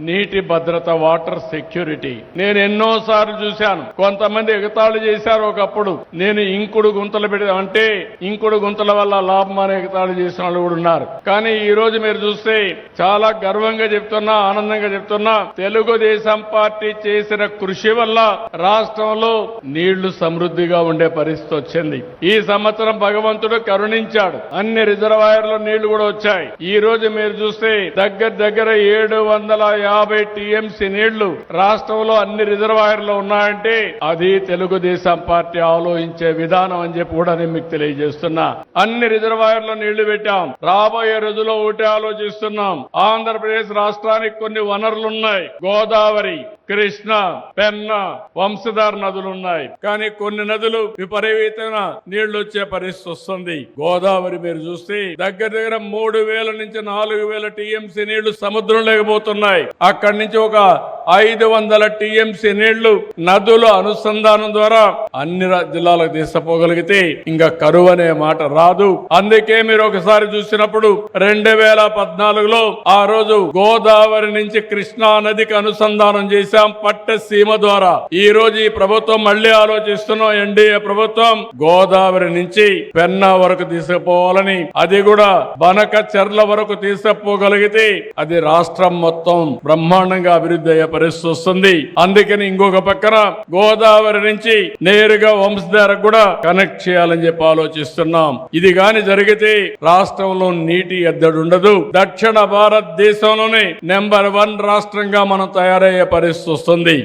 నీటి భద్రత, water security. నేను ఎన్నోసార్లు చూశాను, కొంతమంది ఎగతాళి చేశారు ఒకప్పుడు. నేను ఇంకుడు గుంతలు అంటే ఇంకుడు గుంతల వల్ల లాభం అనే ఎగతాళి చేసిన వాళ్ళు కూడా ఉన్నారు. కానీ ఈ రోజు మీరు చూస్తే చాలా గర్వంగా చెప్తున్నా, ఆనందంగా చెప్తున్నా, తెలుగుదేశం పార్టీ చేసిన కృషి వల్ల రాష్ట్రంలో నీళ్లు సమృద్ధిగా ఉండే పరిస్థితి వచ్చింది. ఈ సంవత్సరం భగవంతుడు కరుణించాడు, అన్ని రిజర్వాయర్లో నీళ్లు కూడా వచ్చాయి. ఈ రోజు మీరు చూస్తే దగ్గర 750 టీఎంసీ నీళ్లు రాష్ట్రంలో అన్ని రిజర్వాయర్లో ఉన్నాయంటే అది తెలుగుదేశం పార్టీ ఆలోచించే విధానం అని చెప్పి కూడా నేను మీకు తెలియజేస్తున్నా. అన్ని రిజర్వాయర్లో నీళ్లు పెట్టాం. రాబోయే రోజుల్లో ఒకటి ఆలోచిస్తున్నాం. ఆంధ్రప్రదేశ్ రాష్ట్రానికి కొన్ని వనరులున్నాయి. గోదావరి, కృష్ణ, పెన్న, వంశధార నదులున్నాయి. కానీ కొన్ని నదులు విపరీతమైన నీళ్లు వచ్చే పరిస్థితి వస్తుంది. గోదావరి మీరు చూస్తే దగ్గర 3000 నుంచి 4000 టీఎంసీ నీళ్లు సముద్రంలోకి పోతున్నాయి. అక్కడి నుంచి ఒక 500 టీఎంసీ నీళ్లు నదుల అనుసంధానం ద్వారా అన్ని జిల్లాలకు తీసుకుపోగలిగితే ఇంకా కరువు అనే మాట రాదు. అందుకే మీరు ఒకసారి చూసినప్పుడు 2014లో ఆ రోజు గోదావరి నుంచి కృష్ణా నదికి అనుసంధానం చేశాం పట్టసీమ ద్వారా. ఈ రోజు ఈ ప్రభుత్వం మళ్లీ ఆలోచిస్తున్నాం. ఎన్డీఏ ప్రభుత్వం గోదావరి నుంచి పెన్నా వరకు తీసుకుపోవాలని, అది కూడా బనక చెర్ల వరకు తీసుకుపోగలిగితే అది రాష్ట్రం మొత్తం బ్రహ్మాండంగా అభివృద్ధి అయ్యే పరిస్థితి వస్తుంది. అందుకని ఇంకొక పక్కన గోదావరి నుంచి నేరుగా వంశధారకు కూడా కనెక్ట్ చేయాలని చెప్పి ఆలోచిస్తున్నాం. ఇది గాని జరిగితే రాష్ట్రంలో నీటి ఎద్దడి ఉండదు. దక్షిణ భారతదేశంలోనే నెంబర్ 1 రాష్ట్రంగా మనం తయారయ్యే పరిస్థితి వస్తుంది.